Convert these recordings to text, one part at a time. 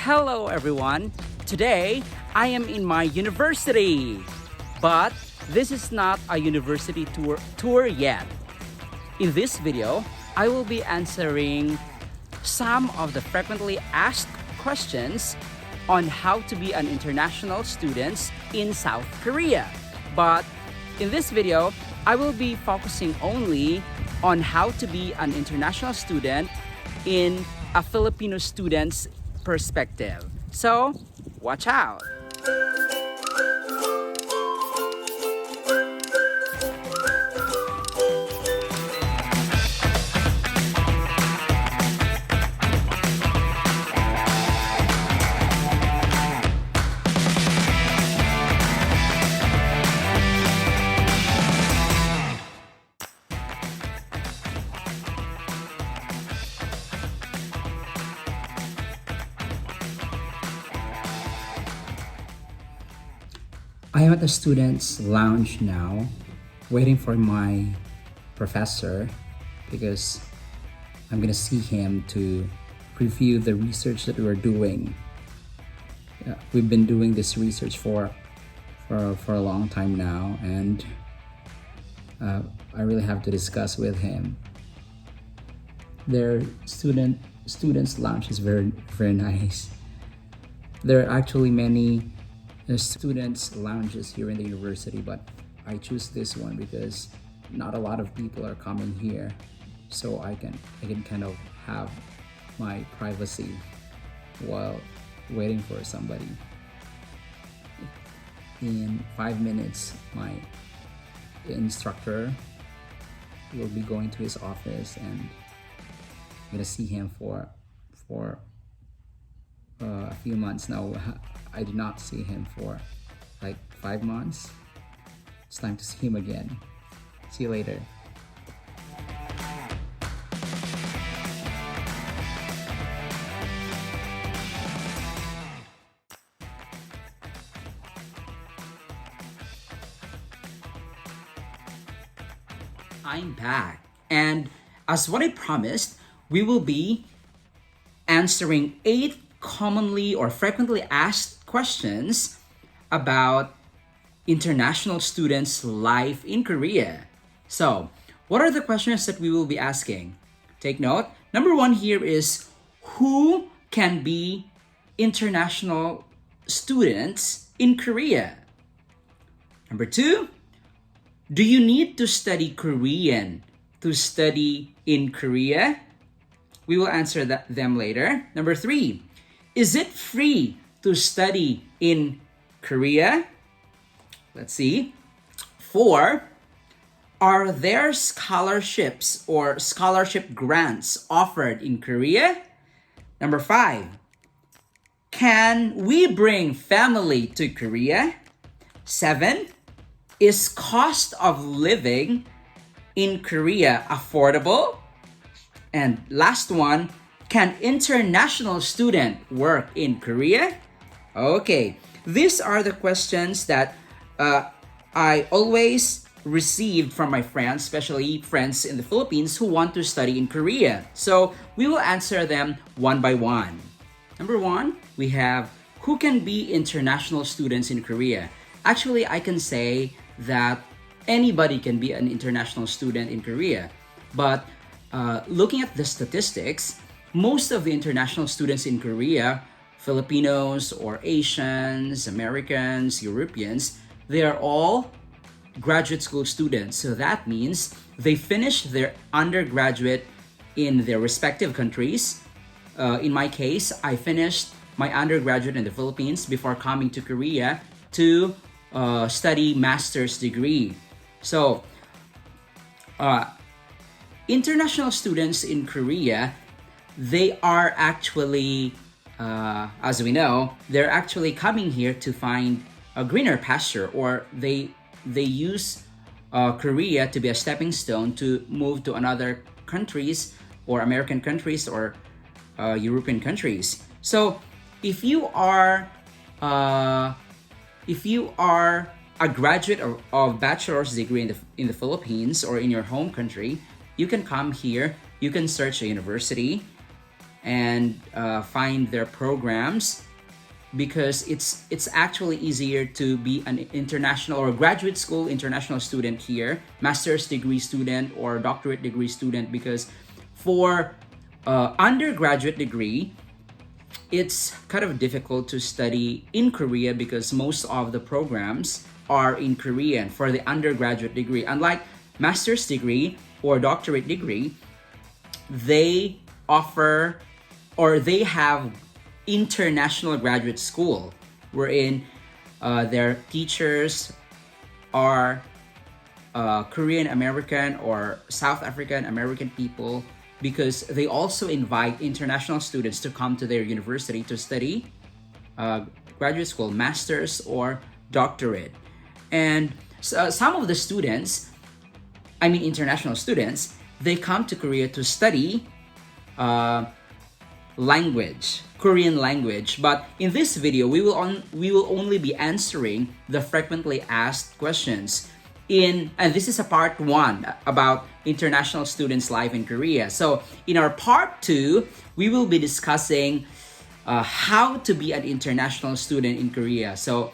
Hello everyone! Today, I am in my university. But this is not a university tour yet. In this video, I will be answering some of the frequently asked questions on how to be an international student in South Korea. But in this video, I will be focusing only on how to be an international student in a Filipino student's perspective. So, watch out! I am at the students' lounge now, waiting for my professor because I'm gonna see him to review the research that we're doing. We've been doing this research for a long time now, and I really have to discuss with him. Their students' lounge is very nice. There are actually many students' lounges here in the university, but I choose this one because not a lot of people are coming here, so I can kind of have my privacy while waiting for somebody. In 5 minutes, my instructor will be going to his office, and I'm gonna see him for a few months now. I did not see him for like 5 months. It's time to see him again. See you later. I'm back, and as what I promised, we will be answering 8 commonly or frequently asked questions about international students' life in Korea. So, what are the questions that we will be asking? Take note. Number 1 here is, who can be international students in Korea? Number 2, do you need to study Korean to study in Korea? We will answer them later. Number 3, is it free to study in Korea? Let's see. 4, are there scholarships or scholarship grants offered in Korea? Number 5, can we bring family to Korea? 7, is cost of living in Korea affordable? And last one, can international student work in Korea? Okay, these are the questions that I always received from my friends, especially friends in the Philippines who want to study in Korea. So we will answer them one by one. Number 1, we have, who can be international students in Korea? Actually, I can say that anybody can be an international student in Korea. But looking at the statistics, most of the international students in Korea, Filipinos or Asians, Americans, Europeans, they are all graduate school students. So that means they finish their undergraduate in their respective countries. In my case, I finished my undergraduate in the Philippines before coming to Korea to study master's degree. So, international students in Korea, they are actually, as we know, they're actually coming here to find a greener pasture, or they use Korea to be a stepping stone to move to another countries or American countries or European countries. So if you are a graduate of bachelor's degree in the Philippines or in your home country, you can come here, you can search a university, and find their programs, because it's actually easier to be an international or graduate school international student here, master's degree student or doctorate degree student, because for undergraduate degree, it's kind of difficult to study in Korea because most of the programs are in Korean for the undergraduate degree. Unlike master's degree or doctorate degree, they offer or they have international graduate school wherein their teachers are Korean American or South African American people, because they also invite international students to come to their university to study graduate school, master's or doctorate. And some of the students, I mean international students, they come to Korea to study language, Korean language. But in this video, we will only be answering the frequently asked questions and this is a part 1 about international students' life in Korea. So in our part 2, we will be discussing how to be an international student in Korea. So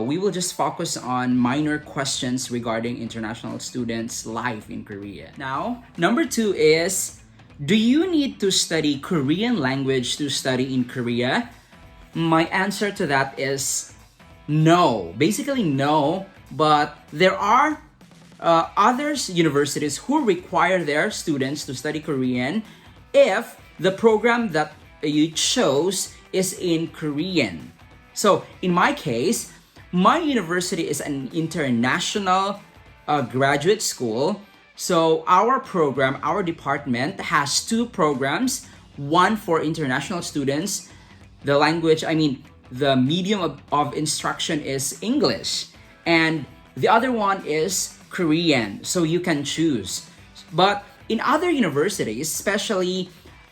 we will just focus on minor questions regarding international students' life in Korea. Now, number 2 is, do you need to study Korean language to study in Korea? My answer to that is no. Basically, no. But there are other universities who require their students to study Korean if the program that you chose is in Korean. So in my case, my university is an international graduate school. So our program, our department has 2 programs, one for international students. The language, the medium of instruction is English. And the other one is Korean, so you can choose. But in other universities, especially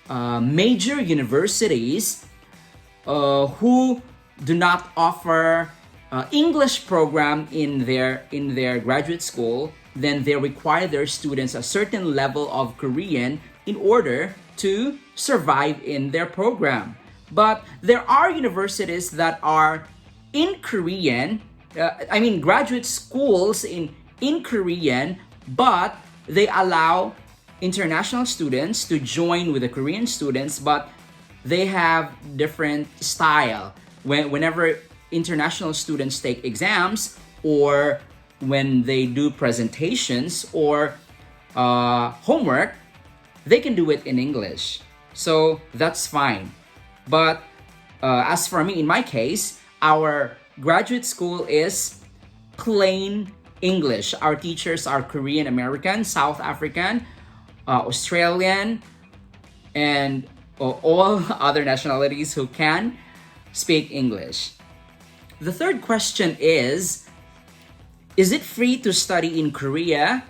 major universities who do not offer English program in their graduate school, then they require their students a certain level of Korean in order to survive in their program. But there are universities that are in Korean, graduate schools in Korean, but they allow international students to join with the Korean students, but they have different style. Whenever international students take exams or when they do presentations or homework, they can do it in English. So that's fine. But as for me, in my case, our graduate school is plain English. Our teachers are Korean American, South African, Australian, and all other nationalities who can speak English. The third question is it free to study in Korea?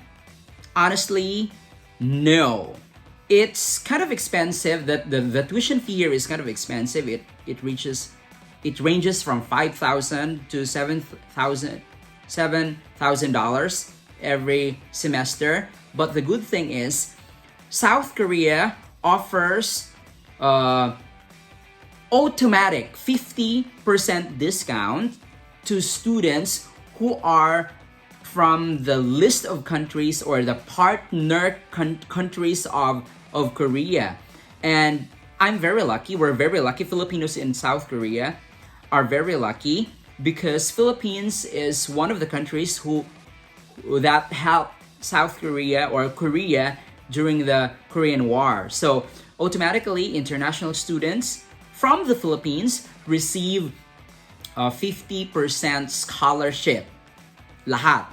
Honestly, no. It's kind of expensive. The tuition fee here is kind of expensive. It ranges from $5,000 to $7,000 every semester. But the good thing is, South Korea offers automatic 50% discount to students who are from the list of countries or the partner countries of Korea. And I'm very lucky. We're very lucky. Filipinos in South Korea are very lucky because Philippines is one of the countries that helped South Korea or Korea during the Korean War. So automatically, international students from the Philippines receive 50% scholarship. Lahat.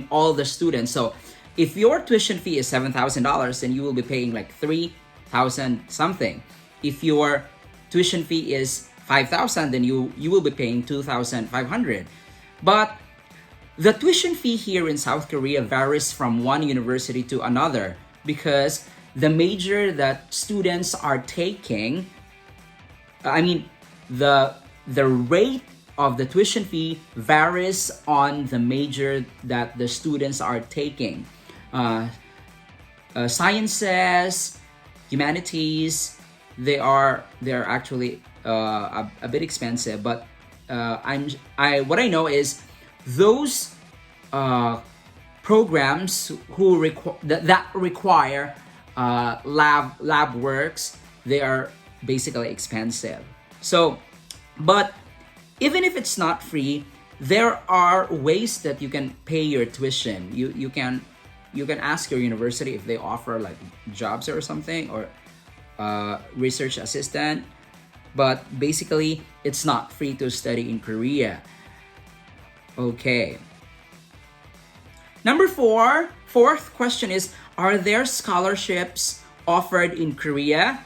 All the students. So if your tuition fee is $7,000, then you will be paying like $3,000 something. If your tuition fee is $5,000, then you will be paying $2,500. But the tuition fee here in South Korea varies from one university to another because the major that students are taking, the rate of the tuition fee varies on the major that the students are taking. Sciences, humanities, they're actually a bit expensive, but what I know is those programs that require lab works, they are basically expensive. So, but even if it's not free, there are ways that you can pay your tuition. You can ask your university if they offer like jobs or something, or research assistant. But basically, it's not free to study in Korea. Okay. Number fourth question is, are there scholarships offered in Korea?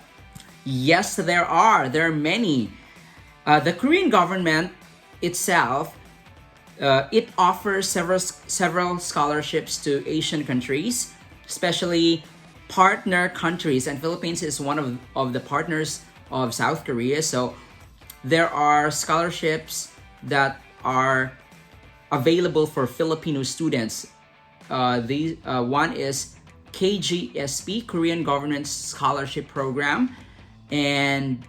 Yes, there are. There are many. The Korean government itself, it offers several scholarships to Asian countries, especially partner countries, and Philippines is one of the partners of South Korea. So there are scholarships that are available for Filipino students. One is KGSP, Korean Government Scholarship Program, and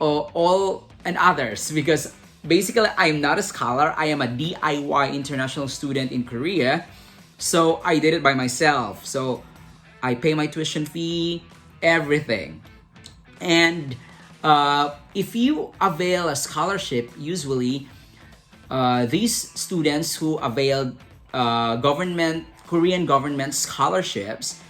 all and others, because basically I'm not a scholar. I am a DIY international student in Korea, so I did it by myself. So I pay my tuition fee, everything. And if you avail a scholarship, usually these students who availed Korean government scholarships,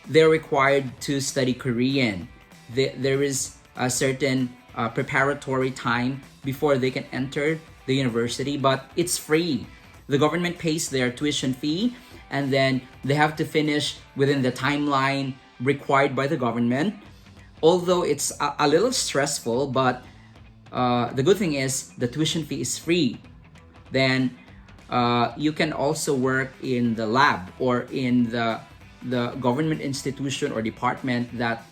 they're required to study Korean. There is a certain preparatory time before they can enter the university, but it's free. The government pays their tuition fee, and then they have to finish within the timeline required by the government. Although it's a little stressful, but the good thing is the tuition fee is free. Then you can also work in the lab or in the government institution or department that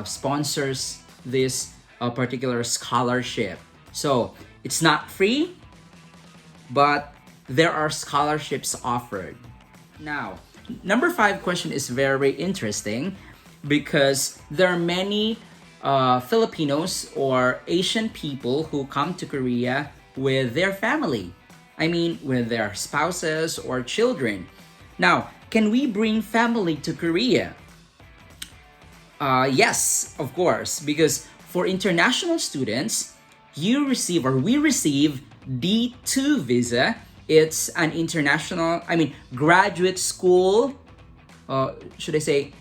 sponsors this particular scholarship. So it's not free, but there are scholarships offered. Now, number 5 question is very interesting, because there are many Filipinos or Asian people who come to Korea with their family. I mean, with their spouses or children. Now, can we bring family to Korea? Yes, of course, because for international students, we receive D2 visa. It's an graduate school, should I say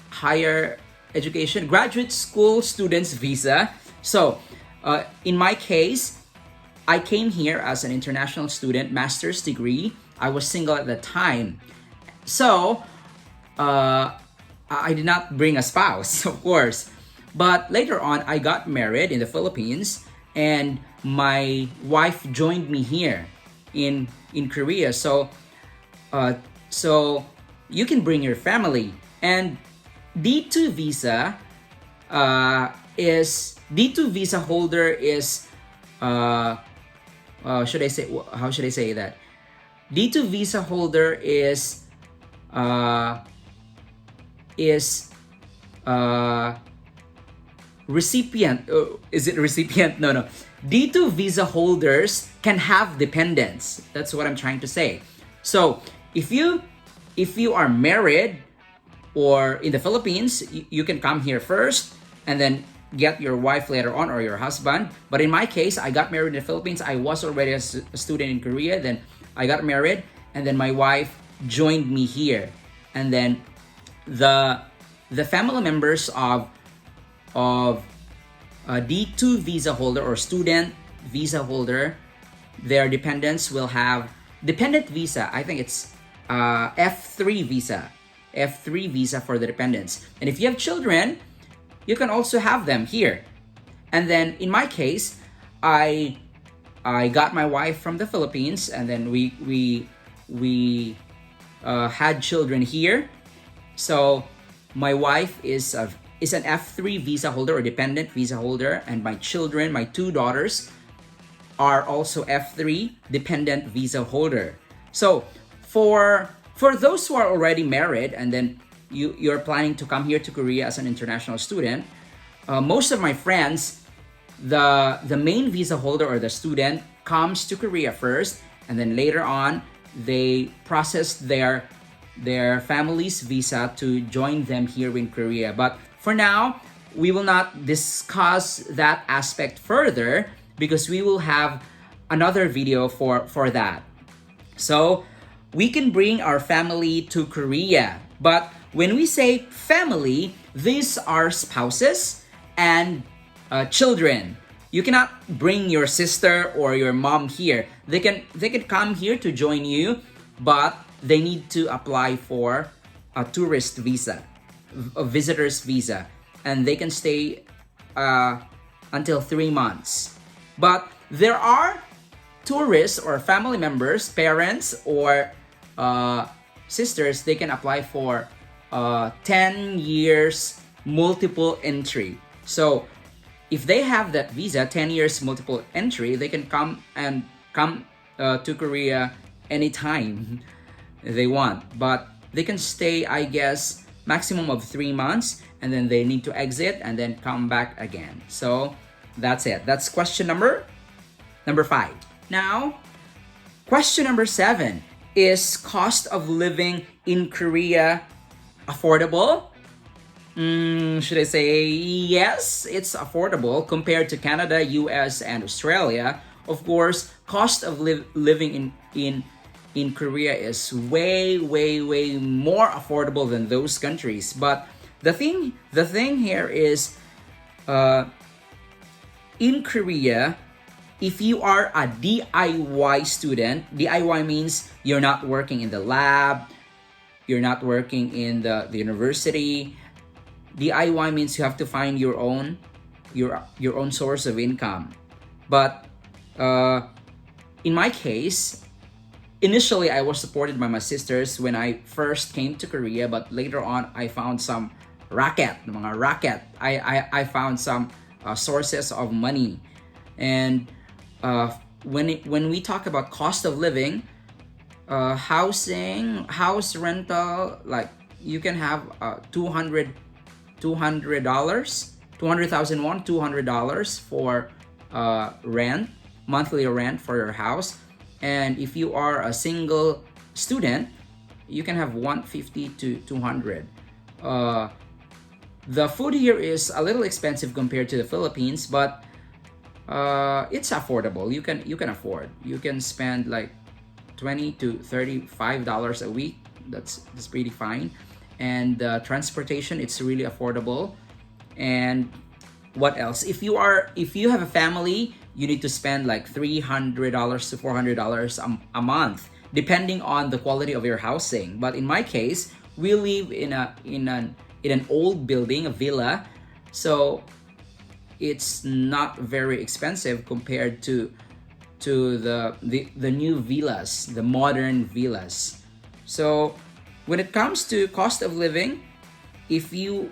higher education, graduate school students visa. So, in my case, I came here as an international student, master's degree. I was single at the time. So, I did not bring a spouse, of course. But later on, I got married in the Philippines, and my wife joined me here in Korea. So you can bring your family. And D2 visa D2 visa holder is how should I say that? D2 visa holder is recipient. Is it recipient? No. D2 visa holders can have dependents. That's what I'm trying to say. So if you are married or in the Philippines, you can come here first and then get your wife later on, or your husband. But in my case, I got married in the Philippines. I was already a student in Korea. Then I got married, and then my wife joined me here. And then the family members of a D2 visa holder or student visa holder, their dependents will have dependent visa. I think it's F3 visa. F3 visa for the dependents. And if you have children, you can also have them here. And then in my case, I got my wife from the Philippines, and then we had children here. So my wife is an F3 visa holder or dependent visa holder, and my children, my 2 daughters, are also F3 dependent visa holder. So for those who are already married and then you're planning to come here to Korea as an international student, most of my friends, the main visa holder or the student comes to Korea first, and then later on they process their family's visa to join them here in Korea. But for now, we will not discuss that aspect further because we will have another video for that. So we can bring our family to Korea. But when we say family, these are spouses and children. You cannot bring your sister or your mom here. They can come here to join you, but they need to apply for a tourist visa, a visitor's visa, and they can stay until 3 months. But there are tourists or family members, parents or sisters, they can apply for 10 years multiple entry. So if they have that visa, 10 years multiple entry, they can come to Korea anytime they want. But they can stay, I guess, maximum of 3 months, and then they need to exit and then come back again. So that's it. That's question number 5. Now, question number 7. Is cost of living in Korea affordable? Should I say yes, it's affordable compared to Canada, US, and Australia. Of course, cost of living in Korea is way more affordable than those countries. But the thing here is, in Korea, if you are a DIY student, DIY means you're not working in the lab, you're not working in the university. DIY means you have to find your own source of income. But in my case, initially I was supported by my sisters when I first came to Korea, but later on I found some racket. I found some sources of money. And when we talk about cost of living, house rental, like you can have $200,000 $200 for monthly rent for your house. And if you are a single student, you can have 150 to 200. The food here is a little expensive compared to the Philippines, but it's affordable. You can afford. You can spend like $20 to $35 a week. That's pretty fine. And transportation, it's really affordable. And what else? If you have a family, you need to spend like $300 to $400 a month, depending on the quality of your housing. But in my case, we live in an old building, a villa, so it's not very expensive compared to the new villas, the modern villas. So when it comes to cost of living, if you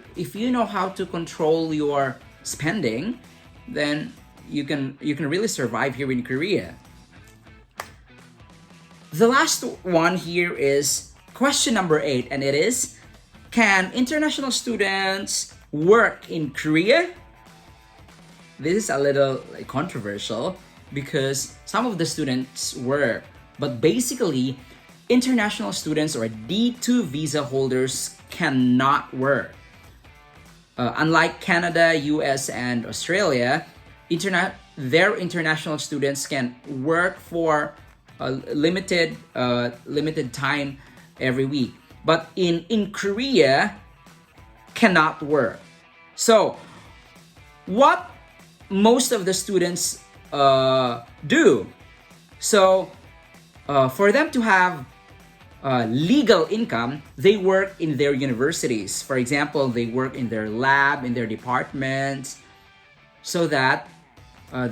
know how to control your spending, then you can really survive here in Korea. The last one here is question number 8, and it is, can international students work in Korea? This is a little controversial because some of the students work, but basically international students or D2 visa holders cannot work. Unlike Canada, US, and Australia, their international students can work for a limited time every week. But in Korea, cannot work. So what most of the students do, so for them to have legal income, they work in their universities. For example, they work in their lab, in their departments, so that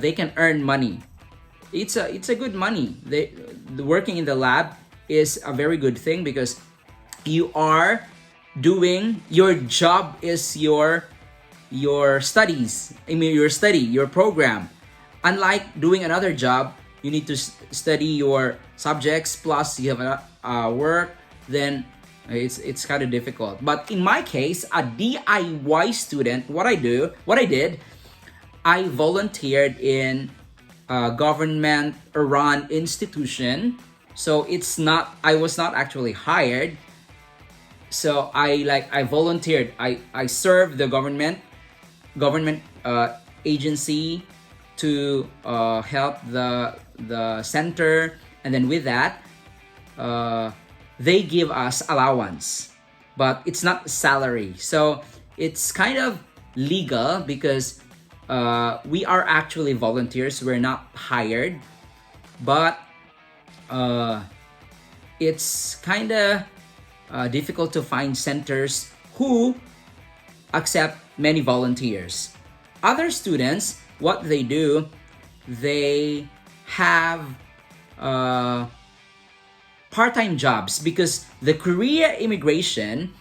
they can earn money. It's a good money. The working in the lab is a very good thing because you are doing your job is your studies. I mean your program. Unlike doing another job, you need to study your subjects plus you have work. Then It's kind of difficult. But in my case, a DIY student, what I did, I volunteered in a government-run institution. So I was not actually hired. So I volunteered. I served the government agency to help the center, and then with that, they give us allowance, but it's not salary. So it's kind of legal because we are actually volunteers. We're not hired, but it's kind of difficult to find centers who accept many volunteers. Other students, what they do, they have part-time jobs because the Korea immigration,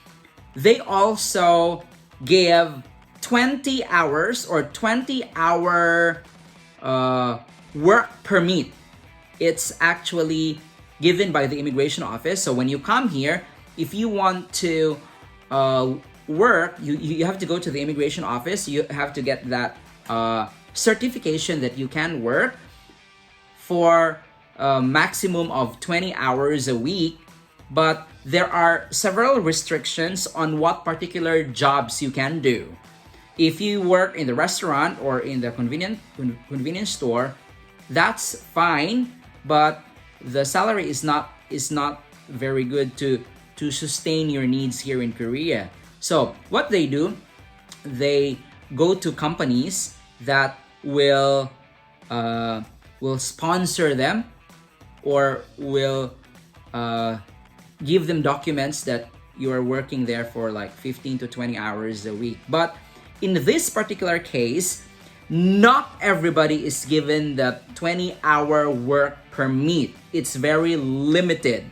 they also give 20 hours or 20-hour work permit. It's actually given by the immigration office. So when you come here, if you want to work, you have to go to the immigration office. You have to get that certification that you can work for a maximum of 20 hours a week. But there are several restrictions on what particular jobs you can do. If you work in the restaurant or in the convenience store, that's fine, but the salary is not very good to sustain your needs here in Korea. So what they do, they go to companies that will sponsor them or will give them documents that you are working there for like 15 to 20 hours a week. But in this particular case, not everybody is given the 20-hour work permit. It's very limited.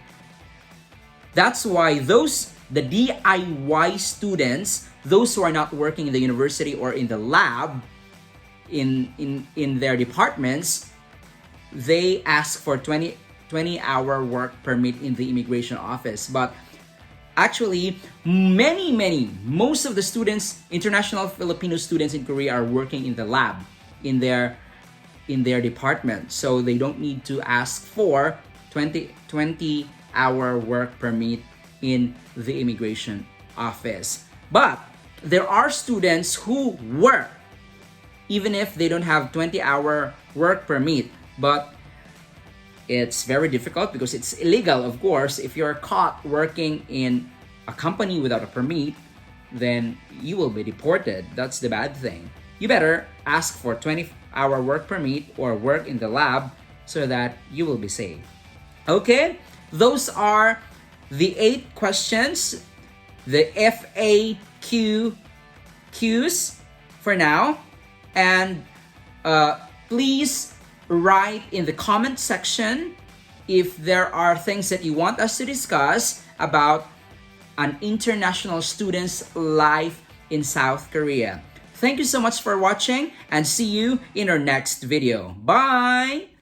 That's why the DIY students, those who are not working in the university or in the lab, in their departments, they ask for 20-hour work permit in the immigration office. But actually, most of the students, international Filipino students in Korea, are working in the lab, in their department. So they don't need to ask for 20-hour work permit in the immigration office. But there are students who work even if they don't have 20-hour work permit. But it's very difficult because it's illegal, of course. If you're caught working in a company without a permit, then you will be deported. That's the bad thing. You better ask for 20-hour work permit or work in the lab so that you will be safe. Okay, those are the 8 questions, the FAQs for now. And please write in the comment section if there are things that you want us to discuss about an international student's life in South Korea. Thank you so much for watching and see you in our next video. Bye!